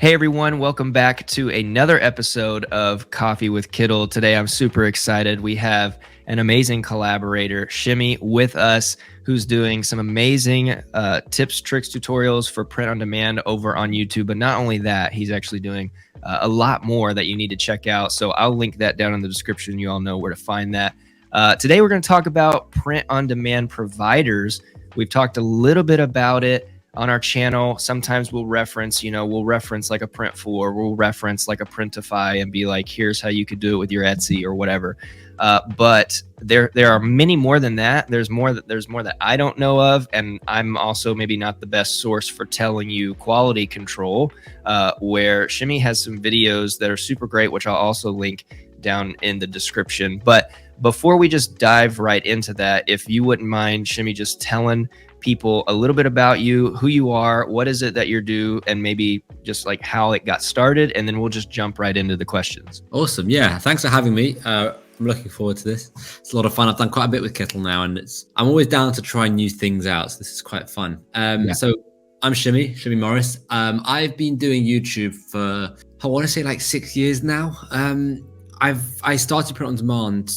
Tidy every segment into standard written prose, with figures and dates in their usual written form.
Hey everyone, welcome back to another episode of Coffee with Kittl. Today I'm super excited. We have an amazing collaborator, Shimmy, with us, who's doing some amazing tips, tricks, tutorials for print on demand over on YouTube. But not only that, he's actually doing a lot more that you need to check out. So I'll link that down in the description. You all know where to find that. Today we're going to talk about print on demand providers. We've talked a little bit about it on our channel. Sometimes we'll reference like a Printful, or we'll reference like a Printify and be like, here's how you could do it with your Etsy or whatever. But there are many more than that. There's more that I don't know of, and I'm also maybe not the best source for telling you quality control. Where Shimmy has some videos that are super great, which I'll also link down in the description. But before we just dive right into that, if you wouldn't mind, Shimmy, just telling people a little bit about you, who you are, what is it that you do, and maybe just like how it got started, and then we'll just jump right into the questions. Awesome. Yeah, thanks for having me. I'm looking forward to this. It's a lot of fun. I've done quite a bit with Kittl now, and I'm always down to try new things out, so this is quite fun. So I'm Shimmy Morris. I've been doing YouTube for, I want to say, like 6 years now. I started print on demand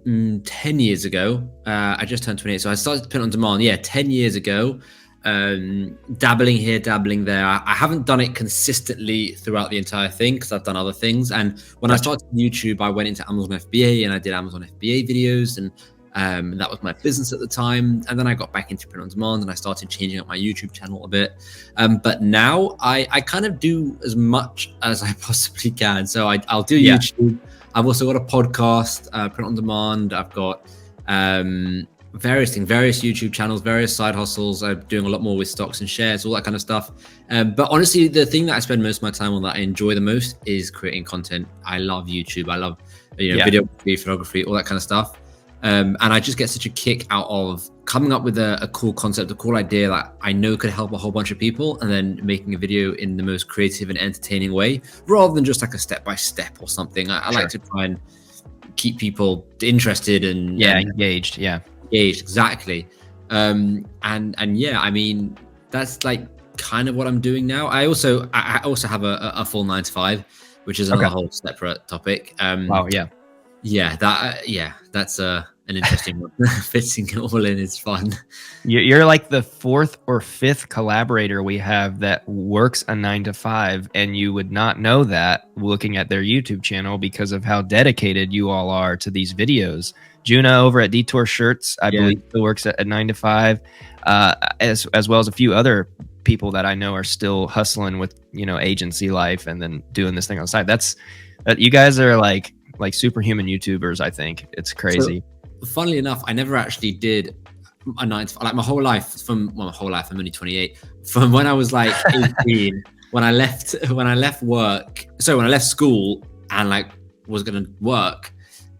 10 years ago. I just turned 28, so I started print on demand 10 years ago. Dabbling here, dabbling there. I haven't done it consistently throughout the entire thing because I've done other things. And when I started YouTube, I went into Amazon FBA and I did Amazon FBA videos, and that was my business at the time. And then I got back into print on demand and I started changing up my YouTube channel a bit. But now I kind of do as much as I possibly can. So I'll do YouTube. I've also got a podcast, print on demand. I've got various things, various YouTube channels, various side hustles. I'm doing a lot more with stocks and shares, all that kind of stuff. But honestly, the thing that I spend most of my time on, that I enjoy the most, is creating content. I love YouTube. I love videography, photography, all that kind of stuff. And I just get such a kick out of coming up with a cool concept, a cool idea that I know could help a whole bunch of people, and then making a video in the most creative and entertaining way, rather than just like a step-by-step or something. I like to try and keep people interested and engaged. Engaged, exactly. And yeah, I mean, that's like kind of what I'm doing now. I also have a full 9 to 5, which is another whole separate topic. That's an interesting one. Fitting it all in is fun. You're like the 4th or 5th collaborator we have that works a 9 to 5, and you would not know that looking at their YouTube channel because of how dedicated you all are to these videos. Juna over at Detour Shirts, I believe, still works at 9 to 5, as well as a few other people that I know are still hustling with agency life and then doing this thing on the side. You guys are like superhuman YouTubers. I think it's crazy. So, funnily enough, I never actually did a 9 to 5, like my whole life. I'm only 28. From when I was like 18, when I left school and like was gonna work,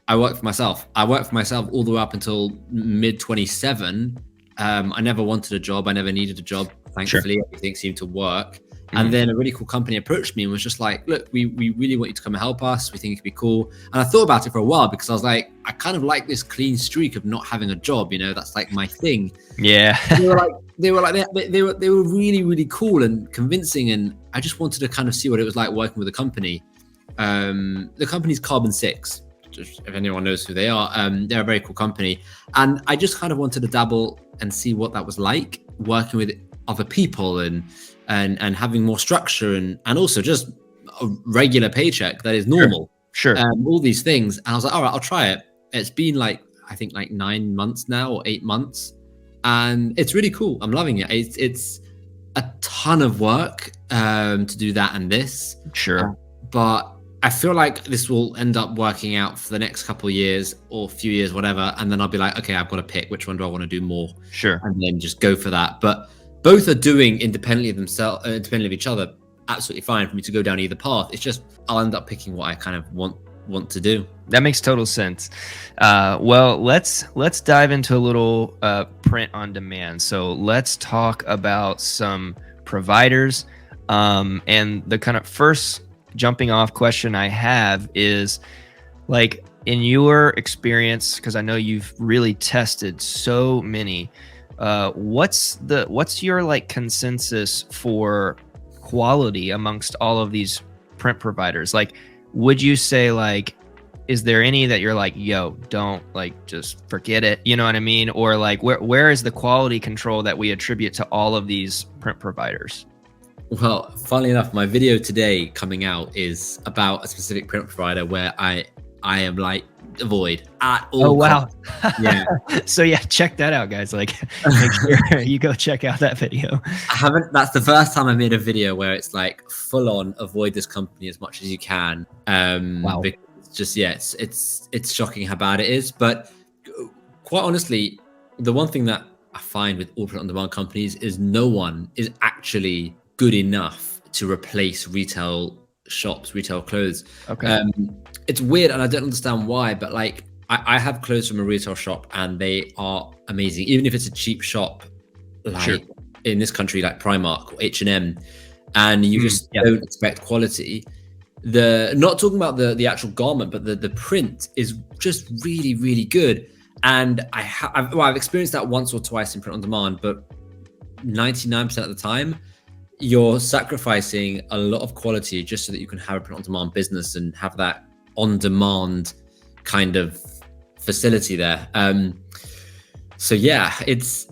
I worked for myself. I worked for myself all the way up until mid 27. I never wanted a job. I never needed a job. Thankfully, everything seemed to work. And then a really cool company approached me and was just like, look, we really want you to come and help us. We think it could be cool. And I thought about it for a while because I was like, I kind of like this clean streak of not having a job. That's like my thing. Yeah. They were really, really cool and convincing. And I just wanted to kind of see what it was like working with a company. The company's Carbon 6. Just if anyone knows who they are, they're a very cool company. And I just kind of wanted to dabble and see what that was like, working with other people and having more structure and also just a regular paycheck that is normal. Sure. All these things. And I was like, all right, I'll try it. It's been like, I think like 9 months now or 8 months. And it's really cool. I'm loving it. It's a ton of work to do that and this. Sure. But I feel like this will end up working out for the next couple of years or few years, whatever. And then I'll be like, okay, I've got to pick which one do I want to do more. Sure. And then just go for that. But both are doing independently of each other, absolutely fine for me to go down either path. It's just I'll end up picking what I kind of want to do. That makes total sense. Well, let's dive into a little print on demand. So let's talk about some providers. And the kind of first jumping off question I have is, like, in your experience, because I know you've really tested so many, what's your like consensus for quality amongst all of these print providers? Like, would you say, like, is there any that you're like, yo, don't, like, just forget it, you know what I mean? Or like, where is the quality control that we attribute to all of these print providers? Well, funnily enough, my video today coming out is about a specific print provider where I am like, avoid at all. Oh, wow. Yeah. So yeah, check that out, guys. Like, make sure you go check out that video. That's the first time I made a video where it's like full on avoid this company as much as you can. Wow. Because it's just, yeah, it's shocking how bad it is. But quite honestly, the one thing that I find with all print on demand companies is no one is actually good enough to replace retail shops, retail clothes. Okay. It's weird and I don't understand why, but like I have clothes from a retail shop and they are amazing, even if it's a cheap shop, like in this country, like Primark or H&M, and you just don't expect quality. Not talking about the actual garment, but the print is just really, really good. And I've experienced that once or twice in print on demand, but 99% of the time, you're sacrificing a lot of quality just so that you can have a print on demand business and have that on demand kind of facility there. So yeah, it's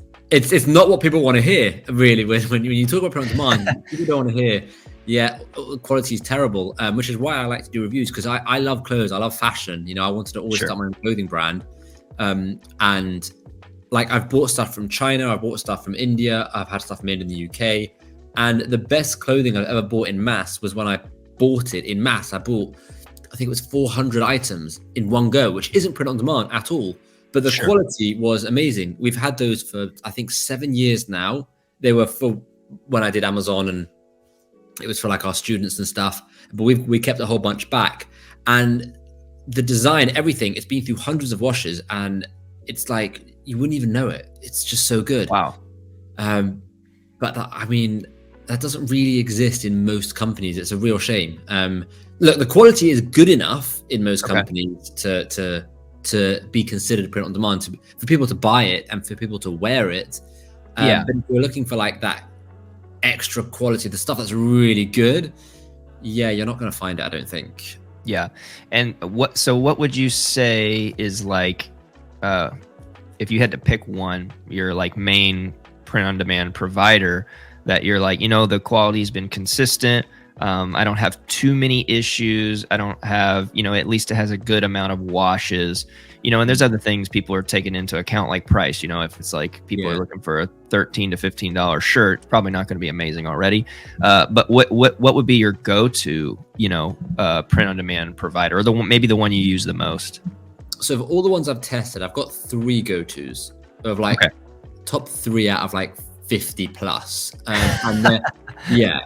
not what people want to hear, really. When you talk about print on demand, people don't want to hear, yeah, quality is terrible, which is why I like to do reviews, because I love clothes, I love fashion. You know, I wanted to always start my own clothing brand. And like, I've bought stuff from China, I've bought stuff from India, I've had stuff made in the UK. And the best clothing I've ever bought in mass was when I bought it in mass. I think it was 400 items in one go, which isn't print on demand at all. But the quality was amazing. We've had those for, I think, 7 years now. They were for when I did Amazon, and it was for like our students and stuff. But we kept a whole bunch back. And the design, everything, it's been through hundreds of washes, and it's like, you wouldn't even know it. It's just so good. Wow. But that doesn't really exist in most companies. It's a real shame. Look, the quality is good enough in most companies to be considered print on demand, for people to buy it and for people to wear it. But if you're looking for like that extra quality, the stuff that's really good, yeah, you're not going to find it, I don't think. Yeah. And what would you say is like, if you had to pick one, your like main print on demand provider that you're like, you know, the quality's been consistent. I don't have too many issues. I don't have, you know, at least it has a good amount of washes, you know, and there's other things people are taking into account, like price. You know, if it's like people are looking for a $13 to $15 shirt, it's probably not going to be amazing already. But what would be your go-to, you know, print on demand provider, or maybe the one you use the most? So of all the ones I've tested, I've got 3 go-tos of like top 3 out of like 50 plus. And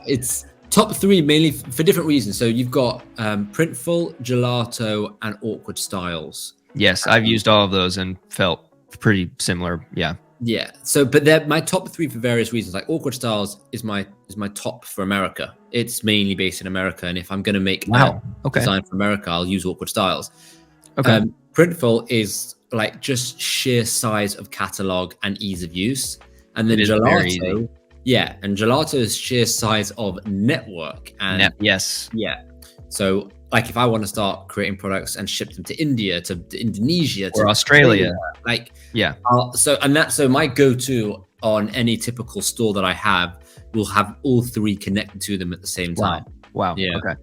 it's top 3 mainly for different reasons. So you've got Printful, Gelato, and Awkward Styles. Yes, I've used all of those and felt pretty similar. Yeah. Yeah. So, but they're my top 3 for various reasons. Like Awkward Styles is my top for America. It's mainly based in America, and if I'm going to make a design for America, I'll use Awkward Styles. Okay. Printful is like just sheer size of catalog and ease of use, and then Gelato. Yeah, and Gelato's sheer size of network and So like if I want to start creating products and ship them to India, to Indonesia, or Australia, like so my go-to on any typical store that I have will have all 3 connected to them at the same time. Wow. Yeah. Okay.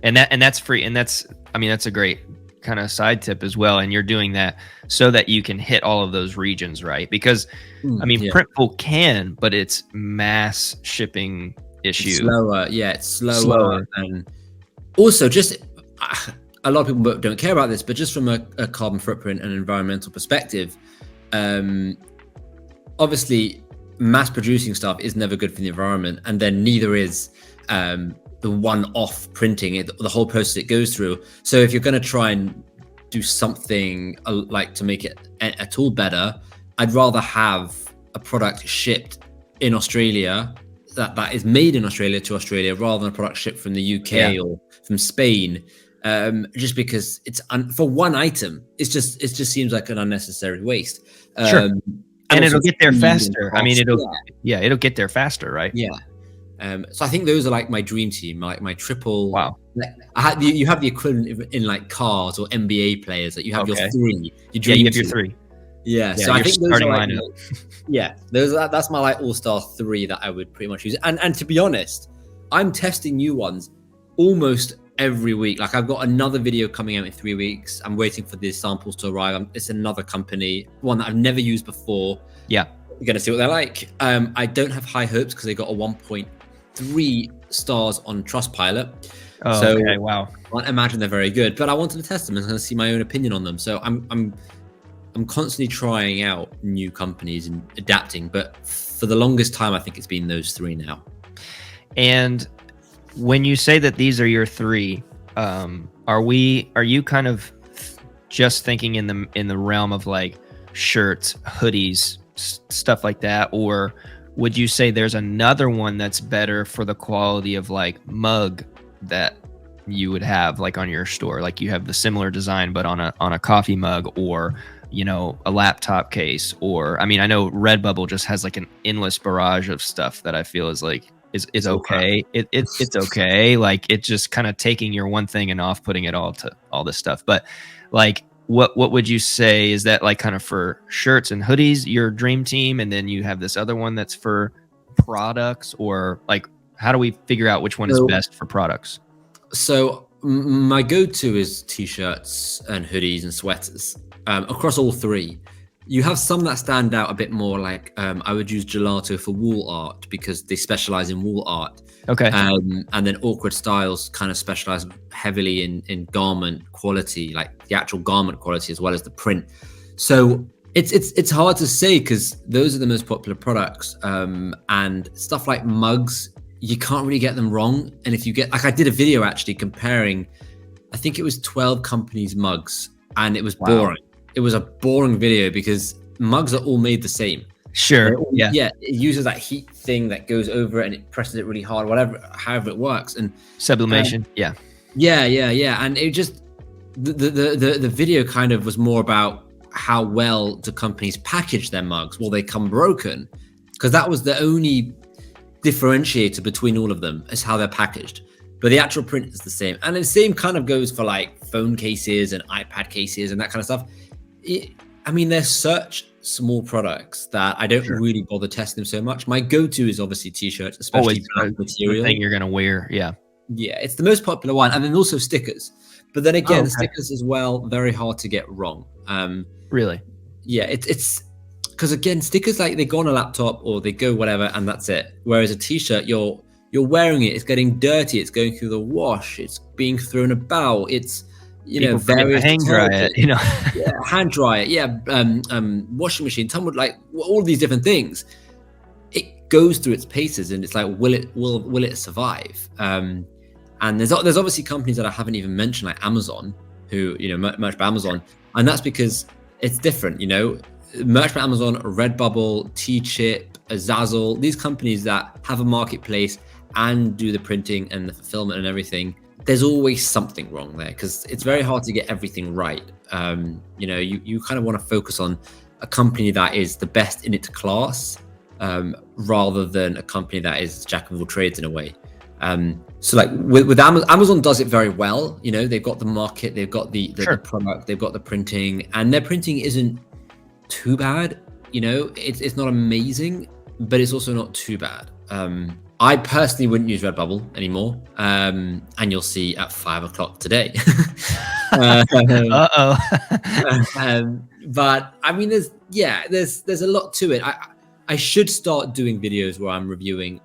And that's free, and that's a great kind of side tip as well. And you're doing that so that you can hit all of those regions, right? Because Printful can, but it's mass shipping issue. It's slower. Yeah, it's slower. And also just a lot of people don't care about this, but just from a carbon footprint and environmental perspective, obviously mass producing stuff is never good for the environment, and then neither is the one-off printing, the whole process it goes through. So if you're going to try and do something like to make it at all better, I'd rather have a product shipped in Australia that is made in Australia to Australia, rather than a product shipped from the UK or from Spain. Just because it's for one item, it just seems like an unnecessary waste. And it'll get there faster. I mean, it'll get there faster, right? Yeah. So I think those are like my dream team, like my triple. Wow. You have the equivalent in like cars or NBA players, that you have your three, your dream you have your team. three. Yeah, Yeah, so I think those are like lineup. that's my like all-star three that I would pretty much use. And to be honest, I'm testing new ones almost every week. Like I've got another video coming out in 3 weeks. I'm waiting for these samples to arrive. It's another company, one that I've never used before. Yeah, we're gonna see what they're like. I don't have high hopes because they got a 1.3 stars on Trustpilot. Oh, so okay, wow. I can't imagine they're very good, but I wanted to test them and kind of see my own opinion on them. So I'm constantly trying out new companies and adapting, but for the longest time, I think it's been those three now. And when you say that these are your three, are you kind of just thinking in the realm of like shirts, hoodies, stuff like that, or would you say there's another one that's better for the quality of like mug that you would have like on your store? Like you have the similar design but on a coffee mug, or a laptop case, or I mean, I know Redbubble just has like an endless barrage of stuff that I feel is like is okay. It's okay. Like it's just kind of taking your one thing and off putting it all to all this stuff. But like what would you say is that like kind of for shirts and hoodies, your dream team, and then you have this other one that's for products, or like how do we figure out which one is best for products? So my go-to is t-shirts and hoodies and sweaters across all three. You have some that stand out a bit more, like I would use Gelato for wool art because they specialize in wool art. Okay. And then Awkward Styles kind of specialize heavily in garment quality, like the actual garment quality as well as the print. So it's hard to say because those are the most popular products. And stuff like mugs, you can't really get them wrong. And if you get, like I did a video actually comparing, I think it was 12 companies' mugs, and it was boring. It was a boring video because mugs are all made the same. Sure. Yeah. It uses that heat thing that goes over it and it presses it really hard, however it works. And sublimation. Yeah. And it just the video kind of was more about how well do companies package their mugs. Well, they come broken, because that was the only differentiator between all of them, is how they're packaged. But the actual print is the same. And the same kind of goes for like phone cases and iPad cases and that kind of stuff. I mean, they're such small products that I don't really bother testing them so much. My go-to is obviously t-shirts, especially black material. The thing you're going to wear. Yeah. Yeah. It's the most popular one. And then also stickers. But then again, stickers as well, very hard to get wrong. Really? Yeah. It's because again, stickers, like they go on a laptop or they go whatever, and that's it. Whereas a t-shirt, you're wearing it, it's getting dirty, it's going through the wash, it's being thrown about, it's various hand dry it, hand dry it, washing machine, like all of these different things. It goes through its paces, and it's like, will it survive? And there's obviously companies that I haven't even mentioned, like Amazon, who merch by Amazon, and that's because it's different. Merch by Amazon, Redbubble, T-Chip, Zazzle, these companies that have a marketplace and do the printing and the fulfillment and everything, there's always something wrong there because it's very hard to get everything right. You kind of want to focus on a company that is the best in its class, rather than a company that is jack of all trades in a way. So like with Amazon does it very well. They've got the market, they've got the product, they've got the printing, and their printing isn't too bad. It's not amazing, but it's also not too bad. I personally wouldn't use Redbubble anymore, and you'll see at 5 o'clock today. But I mean, there's a lot to it. I should start doing videos where I'm reviewing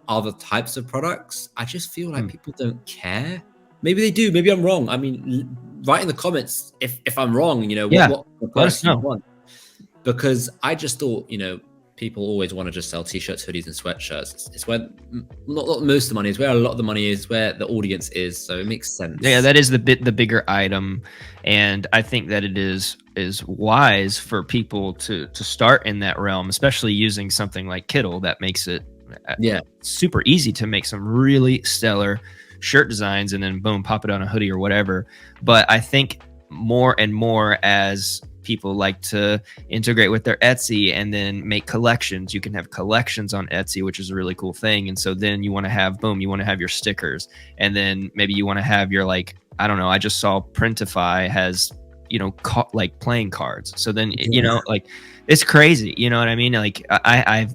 other types of products. I just feel like people don't care. Maybe they do. Maybe I'm wrong. I mean, write in the comments if I'm wrong. What products you want. Because I just thought, people always want to just sell t-shirts, hoodies, and sweatshirts. It's where not most of the money is, where a lot of the money is, where the audience is. So it makes sense. Yeah, that is the bigger item, and I think that it is wise for people to start in that realm, especially using something like Kittl that makes it super easy to make some really stellar shirt designs and then boom, pop it on a hoodie or whatever. But I think more and more as people like to integrate with their Etsy and then make collections. You can have collections on Etsy, which is a really cool thing. And so then you want to have, boom, you want to have your stickers, and then maybe you want to have your, like, I don't know, I just saw Printify has, you know, like playing cards. So then, you know, like, it's crazy. You know what I mean? Like I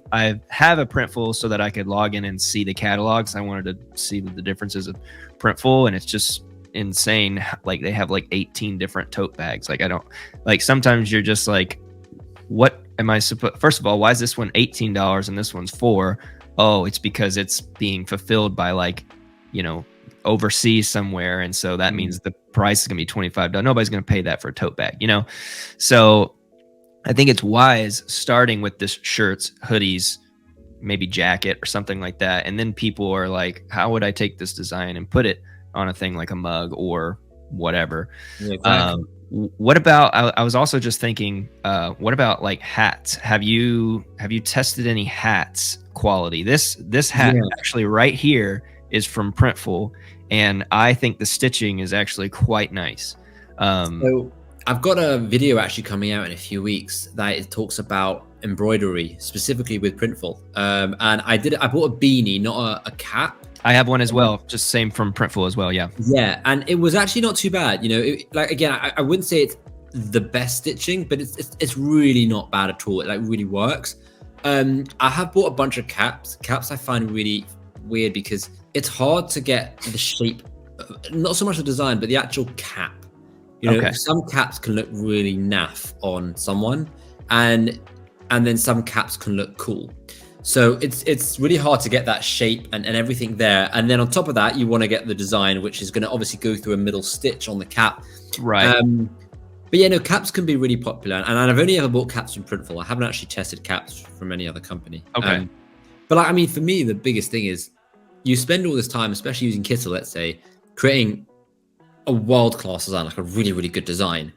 have a Printful so that I could log in and see the catalogs. I wanted to see the differences of Printful, and it's just insane. Like they have like 18 different tote bags. Like I don't, like, sometimes you're just like, what am I supposed, first of all, why is this one $18 and this one's $4? Oh, it's because it's being fulfilled by, like, you know, overseas somewhere, and so that means the price is gonna be $25. Nobody's gonna pay that for a tote bag, you know? So I think it's wise starting with this shirts, hoodies, maybe jacket or something like that, and then people are like, how would I take this design and put it on a thing like a mug or whatever? Yeah, exactly. What about, I was also just thinking, what about like hats? Have you tested any hats quality? This hat actually right here is from Printful, and I think the stitching is actually quite nice. So I've got a video actually coming out in a few weeks that it talks about embroidery specifically with Printful. And I bought a beanie, not a cap. I have one as well, just same from Printful as well. Yeah. Yeah, and it was actually not too bad. You know, like, again, I wouldn't say it's the best stitching, but it's really not bad at all. It like really works. I have bought a bunch of caps. Caps I find really weird because it's hard to get the shape, not so much the design, but the actual cap. You know, some caps can look really naff on someone, and then some caps can look cool. So it's really hard to get that shape and everything there. And then on top of that, you want to get the design, which is going to obviously go through a middle stitch on the cap. Right. But yeah, no, caps can be really popular. And I've only ever bought caps from Printful. I haven't actually tested caps from any other company. Okay. But like, I mean, for me, the biggest thing is you spend all this time, especially using Kittl, let's say, creating a world-class design, like a really, really good design.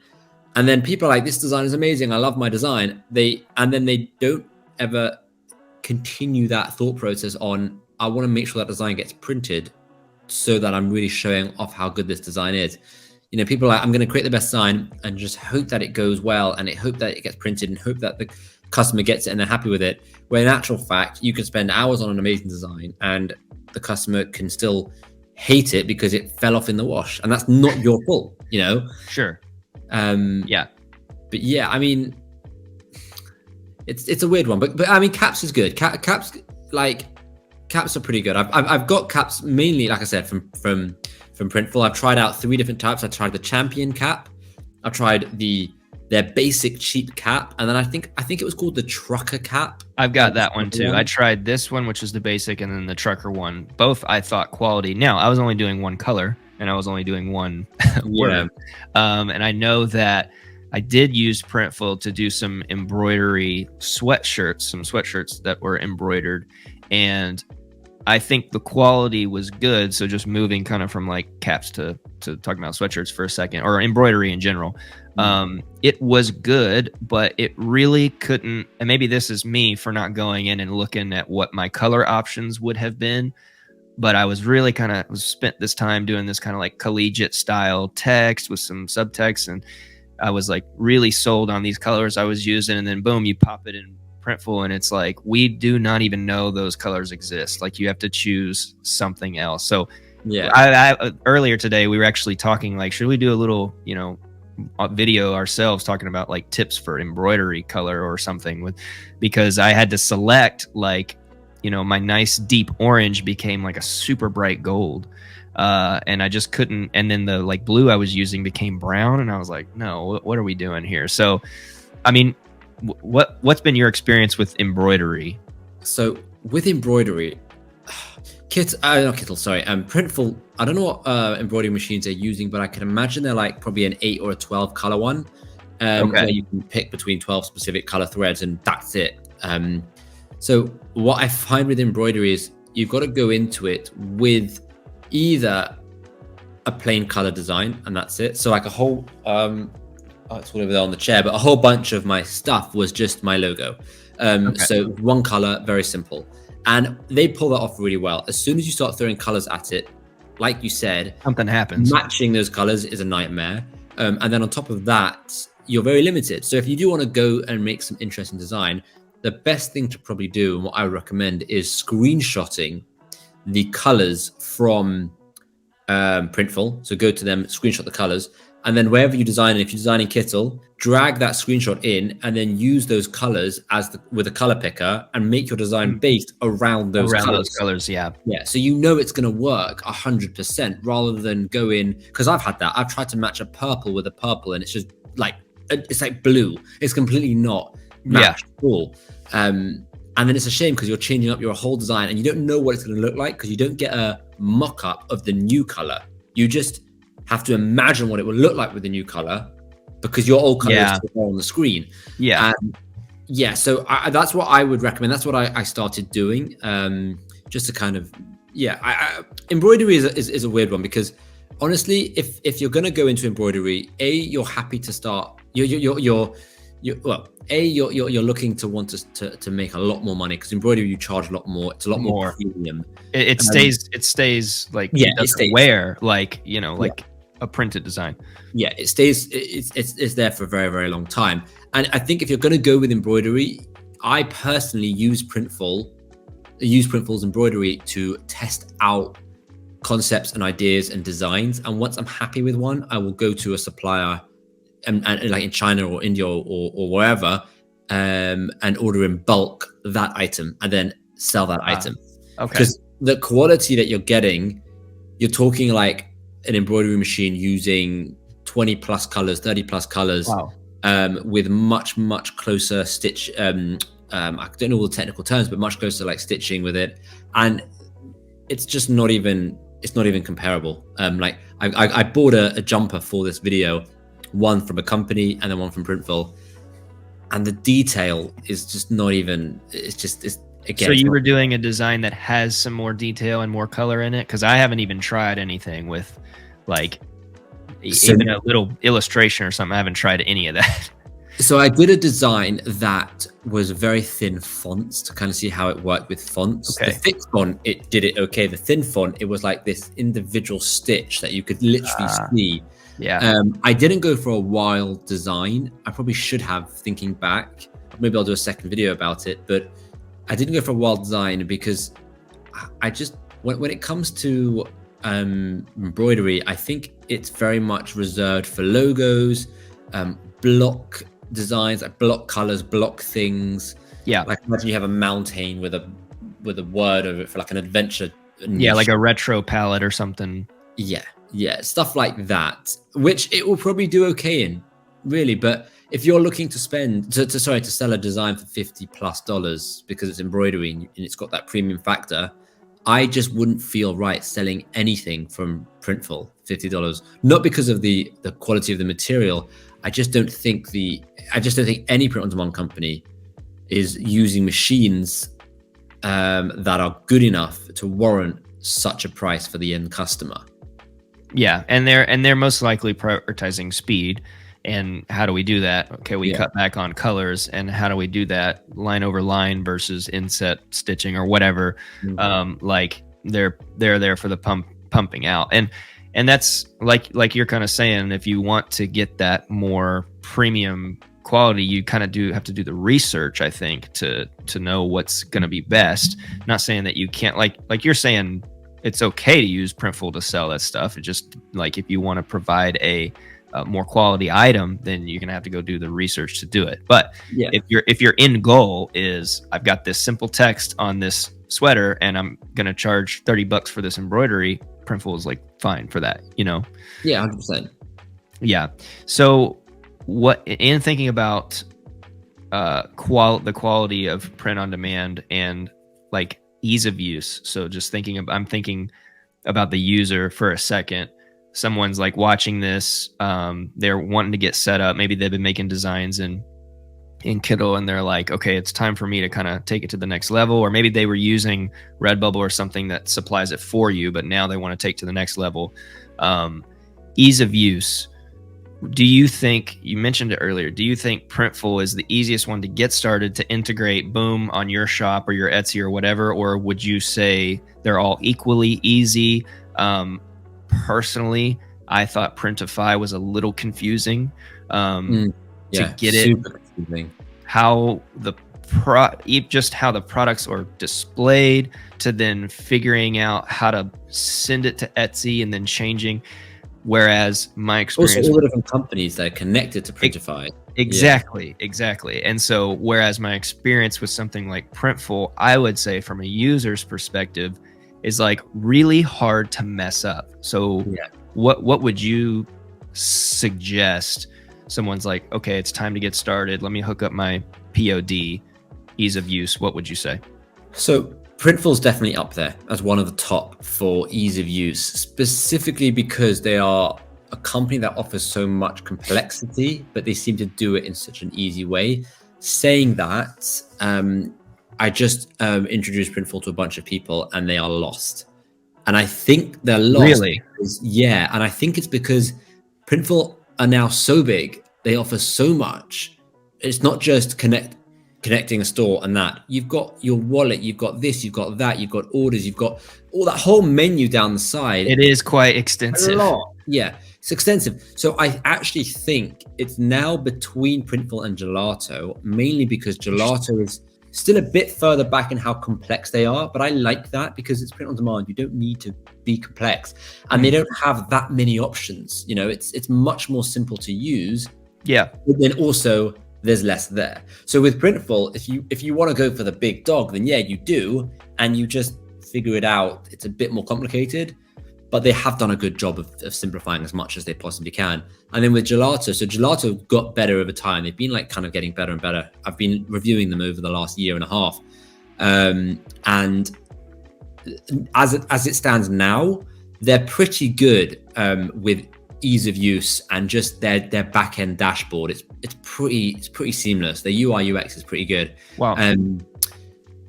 And then people are like, this design is amazing, I love my design. And then they don't ever continue that thought process on, I want to make sure that design gets printed so that I'm really showing off how good this design is. You know, people are like, I'm going to create the best design and just hope that it goes well, and hope that it gets printed, and hope that the customer gets it and they're happy with it. Where in actual fact, you can spend hours on an amazing design and the customer can still hate it because it fell off in the wash, and that's not your fault, you know? Sure. Yeah. But yeah, I mean, it's a weird one, but I mean, caps is good. Caps are pretty good. I've got caps mainly, like I said, from Printful. I've tried out 3 different types. I tried the champion cap. I've tried their basic cheap cap, and then I think it was called the trucker cap. I've got that one too. I tried this one, which is the basic, and then the trucker one. Both I thought quality. Now I was only doing one color, and I was only doing one word. And I know that I did use Printful to do some embroidery sweatshirts, some sweatshirts that were embroidered, and I think the quality was good. So just moving kind of from like caps to talking about sweatshirts for a second, or embroidery in general. It was good, but it really couldn't, and maybe this is me for not going in and looking at what my color options would have been, but I was really spent this time doing this kind of like collegiate style text with some subtext, and I was like really sold on these colors I was using, and then boom, you pop it in Printful and it's like, we do not even know those colors exist. Like, you have to choose something else. So yeah, I earlier today we were actually talking like, should we do a little, you know, video ourselves talking about like tips for embroidery color or something, because I had to select, like, you know, my nice deep orange became like a super bright gold, and I just couldn't, and then the like blue I was using became brown, and I was like, no, what are we doing here? So I mean, what's been your experience with embroidery? So with embroidery, Printful, I don't know what embroidery machines they're using, but I can imagine they're like probably an 8 or a 12 color one, where you can pick between 12 specific color threads, and that's it. So what I find with embroidery is you've got to go into it with either a plain color design, and that's it. So like a whole, it's all over there on the chair, but a whole bunch of my stuff was just my logo. So one color, very simple. And they pull that off really well. As soon as you start throwing colors at it, like you said, something happens. Matching those colors is a nightmare. And then on top of that, you're very limited. So if you do want to go and make some interesting design, the best thing to probably do, and what I would recommend, is screenshotting the colors from Printful. So go to them, screenshot the colors, and then wherever you design, if you're designing Kittl, drag that screenshot in, and then use those colors with a color picker and make your design based around those colors. Yeah. So you know it's going to work 100% rather than go in, because I've had that. I've tried to match a purple with a purple, and it's just like blue. It's completely not matched at all. And then it's a shame because you're changing up your whole design and you don't know what it's going to look like because you don't get a mock-up of the new color. You just have to imagine what it will look like with the new color because your old color is on the screen. So that's what I would recommend. That's what I started doing, just to kind of embroidery is a weird one because honestly, if you're going to go into embroidery, you're happy to start. You're looking to want to make a lot more money because embroidery you charge a lot more. It's a lot more premium. It stays like it doesn't wear like like a printed design. It stays. It's there for a very, very long time. And I think if you're going to go with embroidery, I personally use Printful's embroidery to test out concepts and ideas and designs. And once I'm happy with one, I will go to a supplier. And like in China or India or wherever, and order in bulk that item and then sell that item. Okay. Because the quality that you're getting, you're talking like an embroidery machine using 20 plus colors, 30 plus colors, with much closer stitch. I don't know all the technical terms, but much closer like stitching with it, and it's just not even comparable. Like I bought a jumper for this video. One from a company and then one from Printful, and the detail is just not even. It's again. So you were doing a design that has some more detail and more color in it, because I haven't even tried anything with like even a little illustration or something. I haven't tried any of that. So I did a design that was very thin fonts to kind of see how it worked with fonts. Okay. The thick font, it did it okay. The thin font, it was like this individual stitch that you could literally see. I didn't go for a wild design. I probably should have, thinking back. Maybe I'll do a second video about it, but I didn't go for a wild design because I just, when it comes to embroidery, I think it's very much reserved for logos, block designs, like block colors, block things. Like imagine you have a mountain with a word over it for like an adventure niche. Like a retro palette or something. Stuff like that, which it will probably do okay in, really. But if you're looking to spend to sell a design for $50+ because it's embroidery and it's got that premium factor, I just wouldn't feel right selling anything from Printful $50. Not because of the quality of the material. I just don't think any print on demand company is using machines that are good enough to warrant such a price for the end customer. And they're most likely prioritizing speed. And how do we do that? Okay, we cut back on colors, and how do we do that? Line over line versus inset stitching or whatever. Like they're there for the pumping out, and that's like you're kind of saying. If you want to get that more premium quality, you kind of have to do the research, I think, to know what's going to be best. Not saying that you can't, like you're saying, it's okay to use Printful to sell that stuff. It just, like, if you want to provide a more quality item, then you're gonna have to go do the research to do it. But if your end goal is, I've got this simple text on this sweater and I'm gonna charge $30 for this embroidery, Printful is like fine for that, 100%. So what, in thinking about the quality of print on demand and like ease of use, so just I'm thinking about the user for a second. Someone's like watching this, they're wanting to get set up. Maybe they've been making designs in Kittl, and they're like, okay, it's time for me to kind of take it to the next level. Or maybe they were using Redbubble or something that supplies it for you, but now they want to take to the next level. Ease of use. Do you think, you mentioned it earlier, do you think Printful is the easiest one to get started to integrate, boom, on your shop or your Etsy or whatever? Or would you say they're all equally easy? Personally, I thought Printify was a little confusing. to Yeah, get it, super confusing. how the just how the products are displayed, to then figuring out how to send it to Etsy and then changing. Whereas my Also, experience all the different companies that are connected to Printify. Yeah. exactly. And so whereas my experience with something like Printful, I would say from a user's perspective, is like really hard to mess up. So Yeah. what would you suggest? Someone's like, okay, it's time to get started. Let me hook up my POD, ease of use. What would you say? So Printful's definitely up there as one of the top for ease of use, specifically because they are a company that offers so much complexity, but they seem to do it in such an easy way. Saying that, I just introduced Printful to a bunch of people and they are lost. And I think they're lost Really? because, yeah, and I think it's because Printful are now so big, they offer so much. It's not just connecting a store and that. You've got your wallet, you've got this, you've got that, you've got orders, you've got all that whole menu down the side. It is quite A extensive. lot. Yeah, it's extensive. So I actually think it's now between Printful and Gelato, mainly because Gelato is still a bit further back in how complex they are. But I like that because it's print on demand. You don't need to be complex, and they don't have that many options. You know, it's much more simple to use. Yeah. But then also there's less there. So with Printful, if you want to go for the big dog, then yeah, you do, and you just figure it out. It's a bit more complicated, but they have done a good job of simplifying as much as they possibly can. And then with Gelato, so Gelato got better over time. They've been like kind of getting better and better. I've been reviewing them over the last year and a half. And as it stands now, they're pretty good with ease of use and just their back end dashboard. It's pretty seamless. The UI UX is pretty good. Wow.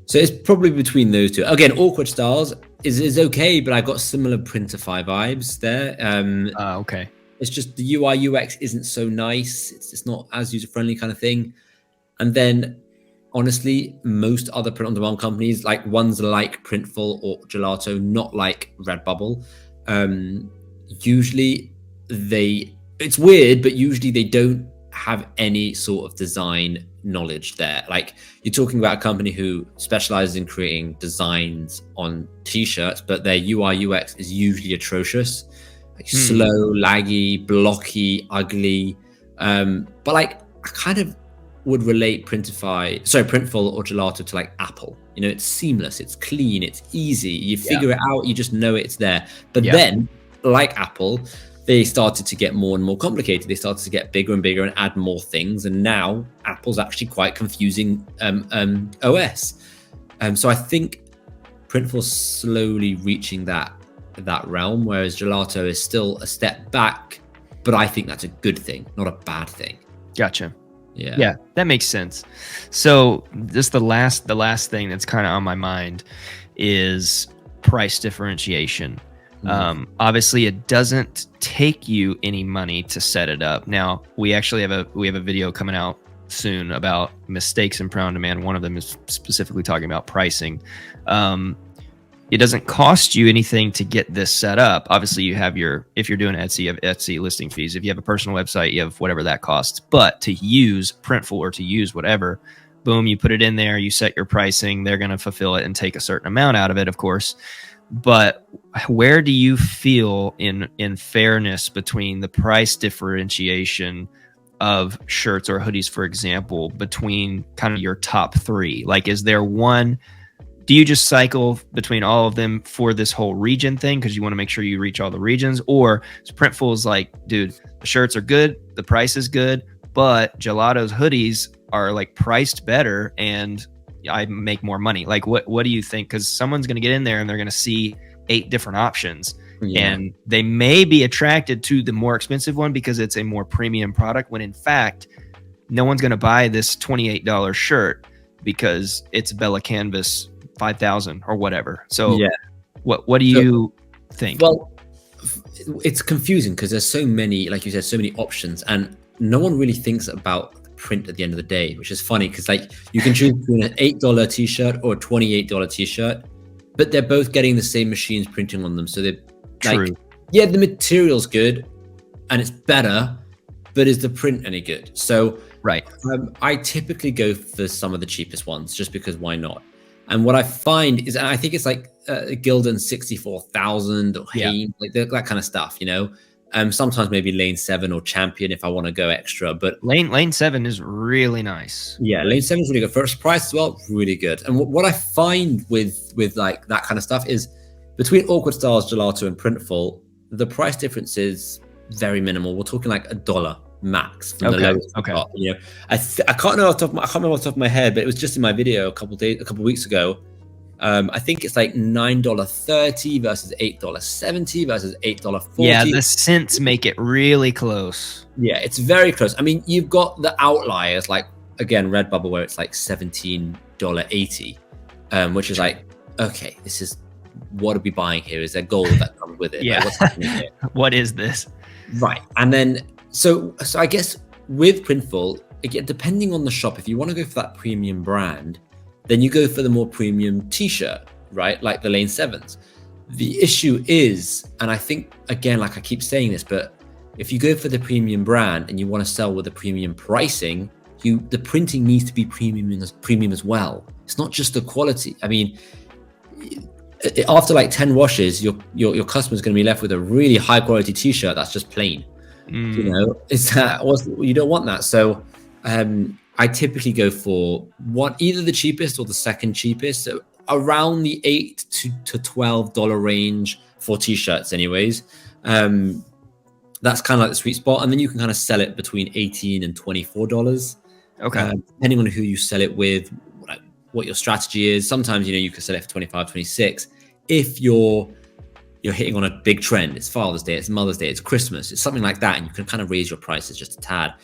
So it's probably between those two. Again, Awkward Styles is okay, but I got similar Printify vibes there. Okay. It's just the UI UX isn't so nice. It's not as user friendly kind of thing. And then honestly, most other print on demand companies, like ones like Printful or Gelato, not like Redbubble, usually it's weird, but usually they don't have any sort of design knowledge there. Like you're talking about a company who specializes in creating designs on t-shirts, but their UI UX is usually atrocious, like slow, laggy, blocky, ugly. But like I kind of would relate Printful or Gelato to like Apple. You know, it's seamless, it's clean, it's easy. You figure it out, you just know it's there. But then, like Apple, they started to get more and more complicated. They started to get bigger and bigger and add more things. And now Apple's actually quite confusing OS. So I think Printful's slowly reaching that realm, whereas Gelato is still a step back. But I think that's a good thing, not a bad thing. Gotcha. Yeah, that makes sense. So just the last thing that's kind of on my mind is price differentiation. Obviously it doesn't take you any money to set it up. Now we actually have a video coming out soon about mistakes in print on demand. One of them is specifically talking about pricing. It doesn't cost you anything to get this set up. Obviously you have if you're doing Etsy, you have Etsy listing fees. If you have a personal website, you have whatever that costs. But to use Printful or to use whatever, boom, you put it in there, you set your pricing, they're going to fulfill it and take a certain amount out of it, of course. But where do you feel in fairness between the price differentiation of shirts or hoodies, for example, between kind of your top three? Like, is there one? Do you just cycle between all of them for this whole region thing because you want to make sure you reach all the regions? Or is Printful is like, dude, the shirts are good, the price is good, but Gelato's hoodies are like priced better and I make more money? Like, what do you think? Because someone's going to get in there and they're going to see 8 different options, and they may be attracted to the more expensive one because it's a more premium product, when in fact, no one's going to buy this $28 shirt because it's Bella Canvas 5,000 or whatever. So what do you think? Well, it's confusing because there's so many, like you said, so many options, and no one really thinks about print at the end of the day, which is funny because like you can choose between an $8 t-shirt or a $28 t-shirt, but they're both getting the same machines printing on them. So they're like, the material's good and it's better, but but is the print any good? So Right. I typically go for some of the cheapest ones just because why not? And what I find is, and I think it's like Gildan 64,000 or Yeah. Hain, like that kind of stuff, you know. Sometimes maybe Lane 7 or Champion if I want to go extra, but Lane 7 is really nice. yeah, Lane 7 is really good. First price as well, really good. And what I find with like that kind of stuff is between Awkward Styles, Gelato, and Printful, the price difference is very minimal. We're talking like $1 max from the lowest. Okay. You know, I can't know I can't remember off the top of my head, but it was just in my video a couple weeks ago. I think it's like $9.30 versus $8.70 versus $8.40. Yeah, the cents make it really close. Yeah, it's very close. I mean, you've got the outliers like again Redbubble where it's like $17.80, which is like, okay, this is what are we buying here? Is there gold that comes with it? Yeah. Like, what's happening here? What is this? Right. And then so I guess with Printful, again, depending on the shop, if you want to go for that premium brand, then you go for the more premium t-shirt, right? Like the Lane 7s. The issue is, and I think, again, like I keep saying this, but if you go for the premium brand and you want to sell with the premium pricing, the printing needs to be premium as well. It's not just the quality. I mean, after like 10 washes, your customer's going to be left with a really high quality t-shirt that's just plain. You know, you don't want that. So I typically go for either the cheapest or the second cheapest, so around the $8 to $12 range for t-shirts anyways. That's kind of like the sweet spot, and then you can kind of sell it between $18 and $24. Okay. Depending on who you sell it with, what your strategy is. Sometimes, you know, you can sell it for 25, 26 if you're hitting on a big trend. It's Father's Day, it's Mother's Day, it's Christmas, it's something like that, and you can kind of raise your prices just a tad.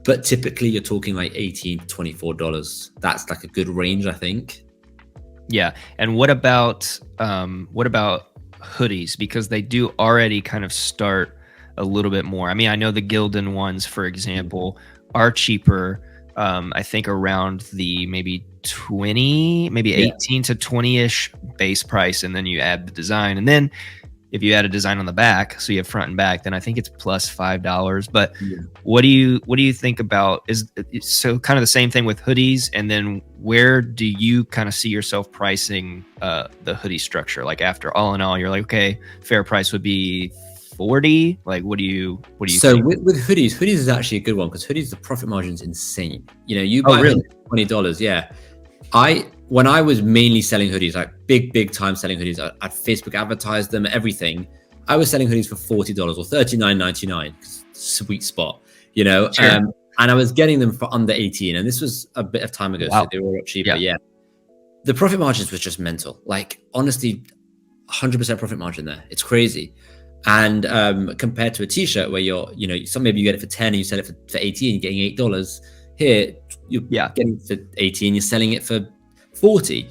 But typically you're talking like $18 to $24. That's like a good range, I think. Yeah. And what about hoodies? Because they do already kind of start a little bit more. I mean, I know the Gildan ones, for example, are cheaper. I think around the maybe 18 to 20-ish base price, and then you add the design, and then if you add a design on the back, so you have front and back, then I think it's plus $5. But what do you think about so kind of the same thing with hoodies? And then where do you kind of see yourself pricing the hoodie structure? Like after all in all, you're like, okay, fair price would be 40. Like what do you so think? with hoodies is actually a good one, because hoodies, the profit margin is insane. You know, you buy $20. Yeah. When I was mainly selling hoodies, like big time selling hoodies, I'd Facebook advertise them, everything. I was selling hoodies for $40 or $39.99, sweet spot, you know. Sure. And I was getting them for under 18, and this was a bit of time ago, so they were a lot cheaper. Yeah. The profit margins was just mental. Like honestly, 100% profit margin there. It's crazy. And compared to a t-shirt where maybe you get it for 10 and you sell it for 18, you're getting $8. Here, you're getting it for 18, you're selling it for 40.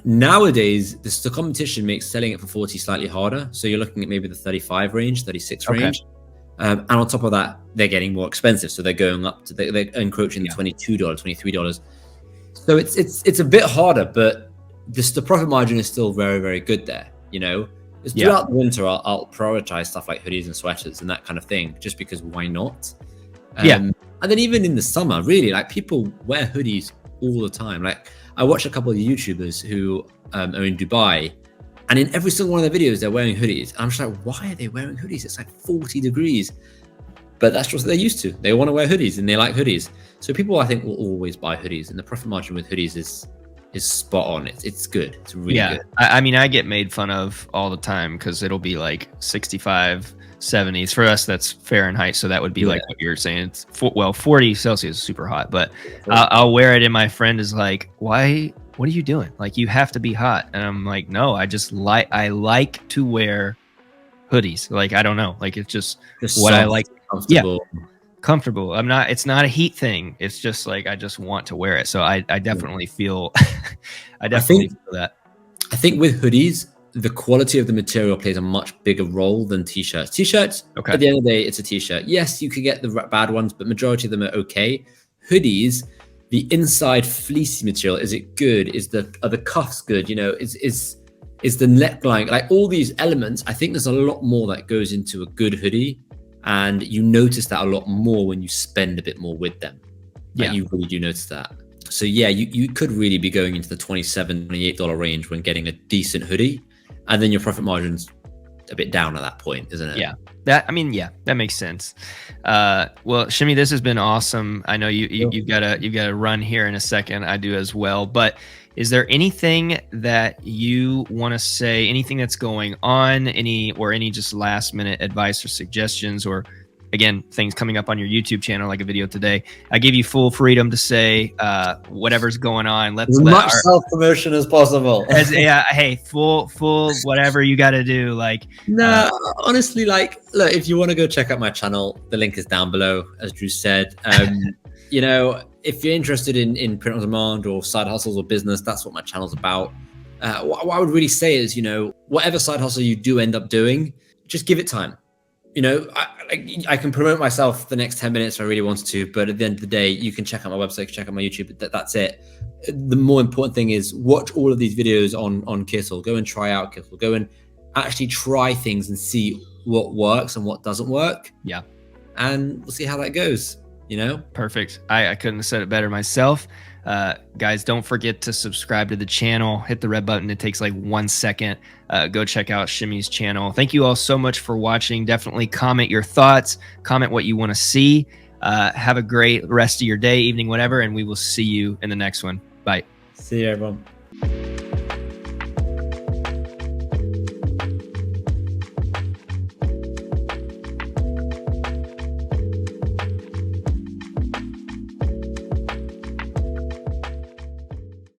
Nowadays, the competition makes selling it for 40 slightly harder. So you're looking at maybe the 35 range, 36 range. And on top of that, they're getting more expensive. So they're going up to, they're encroaching the $22, $23. So it's a bit harder, but the profit margin is still very, very good there, you know. Throughout the winter, I'll prioritize stuff like hoodies and sweaters and that kind of thing, just because why not? And then even in the summer, really, like people wear hoodies all the time. Like I watch a couple of YouTubers who are in Dubai, and in every single one of their videos, they're wearing hoodies. I'm just like, why are they wearing hoodies? It's like 40 degrees. But that's just what they're used to. They want to wear hoodies and they like hoodies. So people, I think, will always buy hoodies, and the profit margin with hoodies is spot on. It's good. It's really good. I mean, I get made fun of all the time because it'll be like 65, 70s. For us, that's Fahrenheit. So that would be like what you're saying. It's 40 Celsius is super hot, but I'll wear it and my friend is like, why? What are you doing? Like, you have to be hot. And I'm like, no, I like to wear hoodies. Like, I don't know. Like, it's just what I like. Comfortable. Yeah. Comfortable. It's not a heat thing. It's just like I just want to wear it. So I definitely feel feel that. I think with hoodies, the quality of the material plays a much bigger role than t-shirts. T-shirts, at the end of the day, it's a t-shirt. Yes, you could get the bad ones, but majority of them are okay. Hoodies, the inside fleecy material, is it good? Are the cuffs good? You know, is the neckline, like all these elements. I think there's a lot more that goes into a good hoodie. And you notice that a lot more when you spend a bit more with them. Yeah. You really do notice that. So yeah, you could really be going into the $27, $28 range when getting a decent hoodie, and then your profit margin's a bit down at that point, isn't it? Yeah. That makes sense. Well, Shimmy, this has been awesome. I know you've got to run here in a second. I do as well. But is there anything that you want to say? Anything that's going on? Any just last minute advice or suggestions, or again, things coming up on your YouTube channel, like a video today? I give you full freedom to say whatever's going on. Let's let much self-promotion as possible. Hey, full whatever you got to do. Like, no, honestly, like, look, if you want to go check out my channel, the link is down below, as Drew said. You know, if you're interested in print on demand or side hustles or business, that's what my channel's about. What I would really say is, you know, whatever side hustle you do end up doing, just give it time. You know, I can promote myself the next 10 minutes if I really wanted to, but at the end of the day, you can check out my website, check out my YouTube. That's it. The more important thing is watch all of these videos on Kittl. Go and try out Kittl. Go and actually try things and see what works and what doesn't work. Yeah. And we'll see how that goes. You know, perfect. I couldn't have said it better myself. Guys, don't forget to subscribe to the channel. Hit the red button. It takes like 1 second. Go check out Shimmy's channel. Thank you all so much for watching. Definitely comment your thoughts. Comment what you want to see. Have a great rest of your day, evening, whatever, and we will see you in the next one. Bye. See you, everyone.